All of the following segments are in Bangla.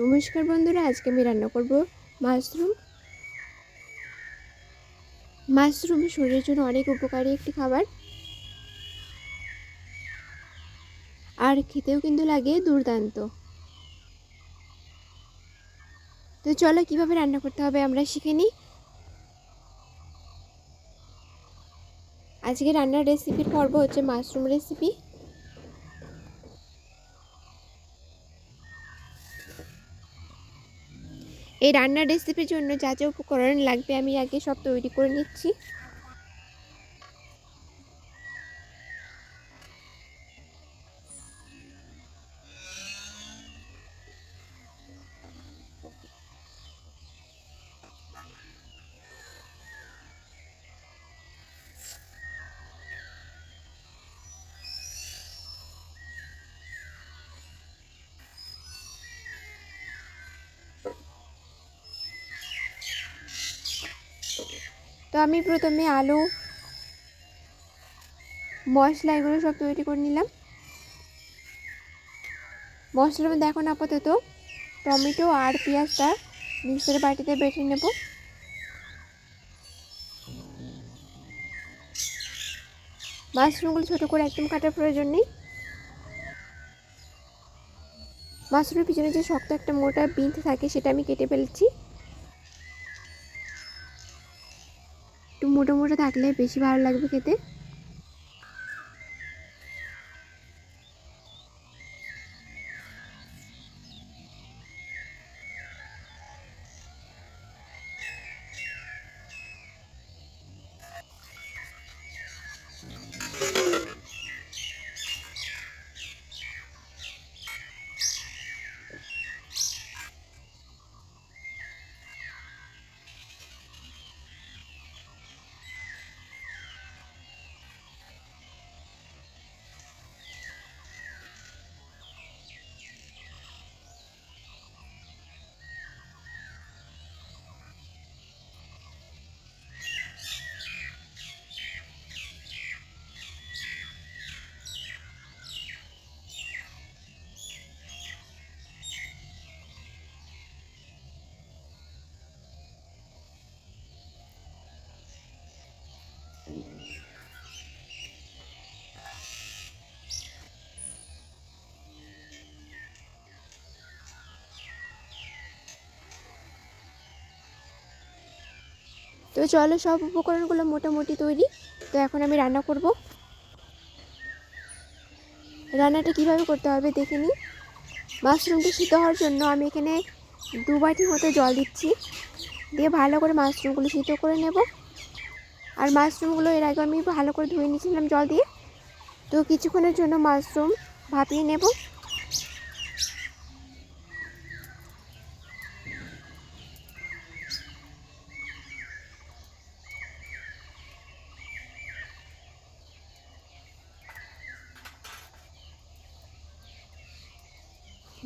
নমস্কার বন্ধুরা, আজকে আমি রান্না করব মাশরুম শরীরের জন্য অনেক উপকারী একটি খাবার, আর খেতেও কিন্তু লাগে দুর্দান্ত। তো চলো কিভাবে রান্না করতে হবে আমরা শিখে নিই। আজকে রান্নার রেসিপির পর্ব হচ্ছে মাশরুম রেসিপি। এই রান্নার রেসিপির জন্য যা যা উপকরণ লাগবে আমি আগে সব তৈরি করে নিচ্ছি। তো আমি প্রথমে আলু, মশলা এগুলো সব তৈরি করে নিলাম। মশলার মধ্যে এখন আপাতত টমেটো আর পেঁয়াজটা মিক্সারের বাটিতে বেটে নেব। মাশরুমগুলো ছোটো করে একদম কাটার প্রয়োজন নেই। মাশরুমের পিছনে যে শক্ত একটা মোটা বিনস থাকে সেটা আমি কেটে ফেলছি। একটু মোটা মোটা থাকলে বেশি ভালো লাগবে খেতে। তো চলো, সব উপকরণগুলো মোটামুটি তৈরি। তো এখন আমি রান্না করব। রান্নাটা কিভাবে করতে হবে দেখে নিই। মাশরুমটা সিদ্ধ হওয়ার জন্য আমি এখানে 2 বাটি মতো জল দিচ্ছি, দিয়ে ভালো করে মাশরুমগুলো সিদ্ধ করে নেব। আর মাশরুমগুলো এর আগে আমি ভালো করে ধুয়ে নিয়েছিলাম জল দিয়ে। তো কিছুক্ষণের জন্য মাশরুম ভাপিয়ে নেব।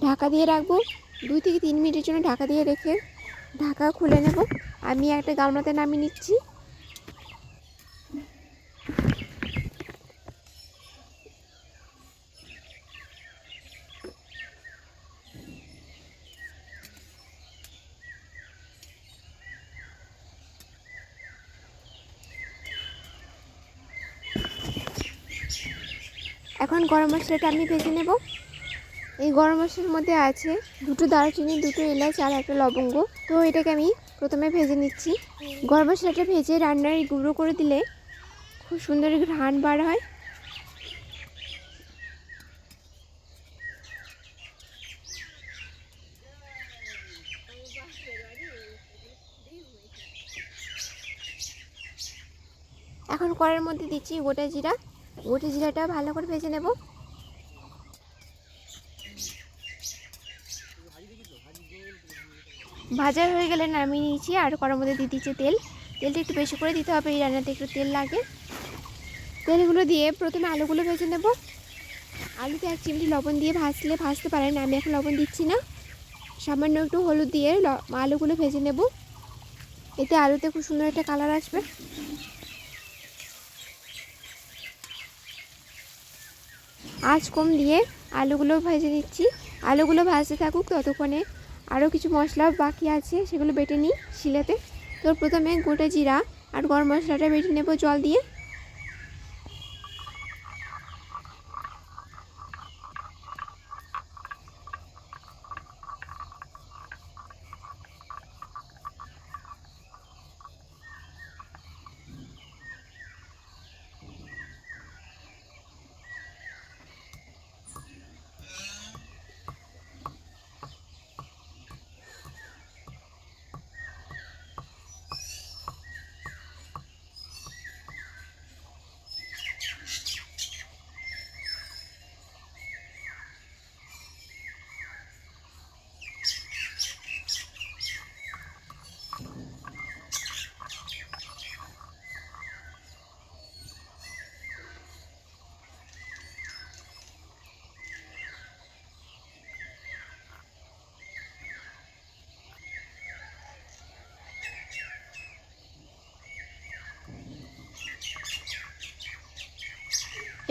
ঢাকা দিয়ে রাখবো 2 থেকে 3 মিনিটের জন্য। ঢাকা দিয়ে রেখে ঢাকা খুলে নেব। আমি একটা গামলাতে নামিয়ে নিচ্ছি। এখন গরম মশলাটা আমি ভেজে নেব। এই গরম মশলার মধ্যে আছে 2টো দারচিনি, 2টো এলাচ আর 1টা লবঙ্গ। তো এটাকে আমি প্রথমে ভেজে নিচ্ছি। গরম মশলাটা ভেজে রান্নার গুঁড়ো করে দিলে খুব সুন্দর ঘ্রাণ বার হয়। এখন কড়াইয়ের মধ্যে দিচ্ছি গোটা জিরা। গোটা জিরাটা ভালো করে ভেজে নেব। ভাজা হয়ে গেলে নামিয়ে নিয়েছি। আর কড়াইয়ের মধ্যে দিয়ে দিচ্ছি তেল। তেলটা একটু বেশি করে দিতে হবে, এই রান্নাতে একটু তেল লাগে। তেলগুলো দিয়ে প্রথমে আলুগুলো ভেজে নেব। আলুতে 1 চিমটি লবণ দিয়ে ভাজতে পারেন, আমি এখন লবণ দিচ্ছি না। সামান্য একটু হলুদ দিয়ে আলুগুলো ভেজে নেব। এতে আলুতে খুব সুন্দর একটা কালার আসবে। আঁচ কম দিয়ে আলুগুলো ভেজে নিচ্ছি। আলুগুলো ভাজতে থাকুক, ততক্ষণে আরও কিছু মশলা বাকি আছে, সেগুলো বেটে নিই শিলেতে। তো প্রথমে গোটা জিরা আর গরম মশলাটা বেটে নেব জল দিয়ে।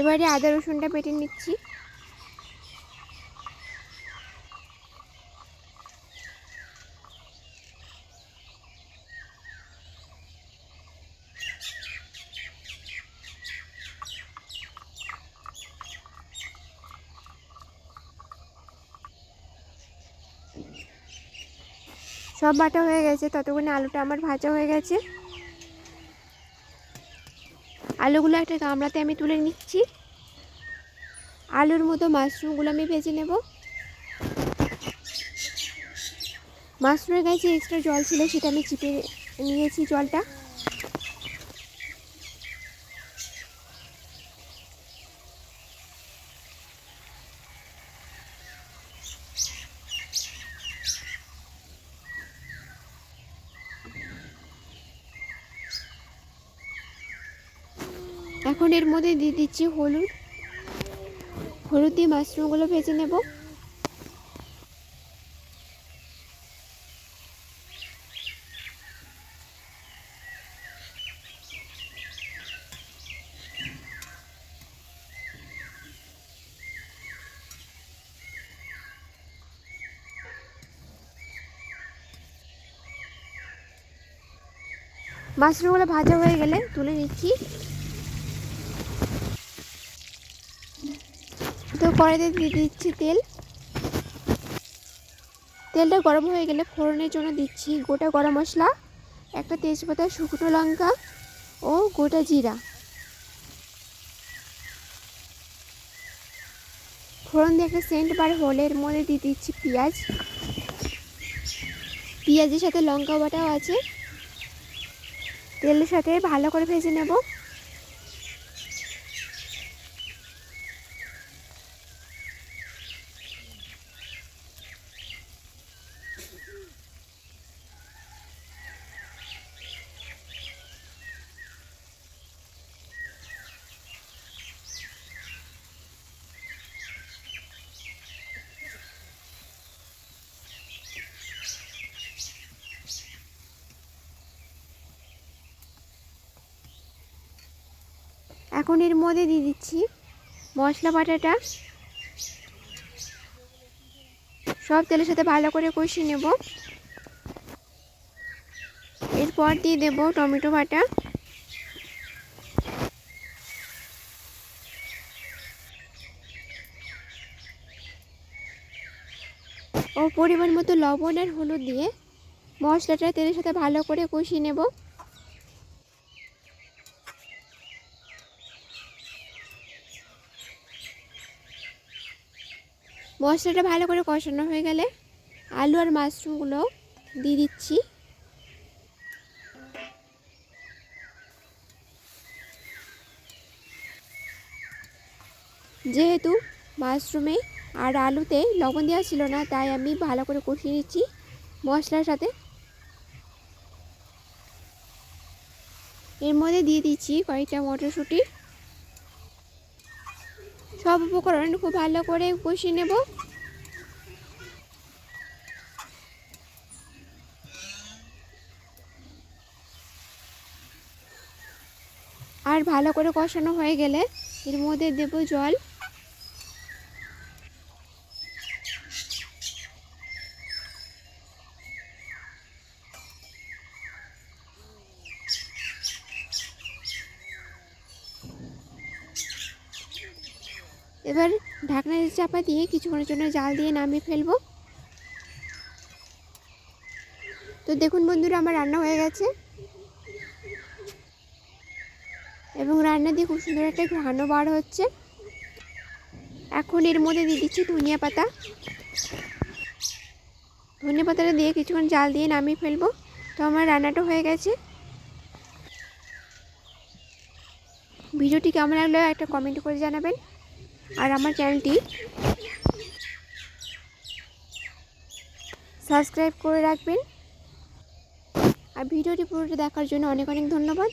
এবারে আদা রসুনটা বেটে নিচ্ছি। সব বাটা হয়ে গেছে, ততক্ষণে আলুটা আমার ভাজা হয়ে গেছে। আলুগুলো একটা গামলাতে আমি তুলে নিচ্ছি। আলুর মতো মাশরুমগুলো আমি ভেজে নেব। মাশরুমের গায়ে যে এক্সট্রা জল ছিল সেটা আমি চিপে নিয়েছি জলটা। এখন এর মধ্যে দিয়ে দিচ্ছি হলুদ। হলুদ দিয়ে মাশরুমগুলো ভেজে নেব। মাশরুমগুলো ভাজা হয়ে গেলে তুলে নিচ্ছি। তো কড়াইতে দিয়ে দিচ্ছি তেল। তেলটা গরম হয়ে গেলে ফোড়নের জন্য দিচ্ছি গোটা গরম মশলা, একটা তেজপাতা, শুকনো লঙ্কা ও গোটা জিরা। ফোড়ন দিয়ে একটা সেন্ট বার হলে এর মধ্যে দিয়ে দিচ্ছি পেঁয়াজ। পেঁয়াজের সাথে লঙ্কা বাটাও আছে। তেলের সাথে ভালো করে ভেজে নেব। এখন এর মধ্যে দিয়ে দিচ্ছি মশলা বাটাটা। সব তেলের সাথে ভালো করে কষিয়ে নেব। এরপর দিয়ে দেব টমেটো বাটা ও পরিমাণ মতো লবণ আর হলুদ দিয়ে মশলাটা তেলের সাথে ভালো করে কষিয়ে নেব। মশলাটা ভালো করে কষানো হয়ে গেলে আলু আর মাশরুমগুলো দিয়ে দিচ্ছি। যেহেতু মাশরুমে আর আলুতে লবণ দেওয়া ছিল না, তাই আমি ভালো করে কষিয়ে নিচ্ছি মশলার সাথে। এর মধ্যে দিয়ে দিচ্ছি কয়েকটা মটরশুঁটি। সব উপকরণ খুব ভালো করে কষিয়ে নেব। আর ভালো করে কষানো হয়ে গেলে এর মধ্যে দেব জল। এবার ঢাকনা চাপা দিয়ে কিছুক্ষণের জন্য জাল দিয়ে নামিয়ে ফেলবো। তো দেখুন বন্ধুরা, আমার রান্না হয়ে গেছে এবং রান্না দিয়ে খুব সুন্দর একটা ঘ্রাণও বার হচ্ছে। এখন এর মধ্যে দিয়ে দিচ্ছি ধনিয়া পাতা। ধনিয়া পাতাটা দিয়ে কিছুক্ষণ জাল দিয়ে নামিয়ে ফেলবো। তো আমার রান্নাটা হয়ে গেছে। ভিডিওটি কেমন লাগলো একটা কমেন্ট করে জানাবেন, আর আমার চ্যানেলটি সাবস্ক্রাইব করে রাখবেন। আর ভিডিওটি পুরোটা দেখার জন্য অনেক অনেক ধন্যবাদ।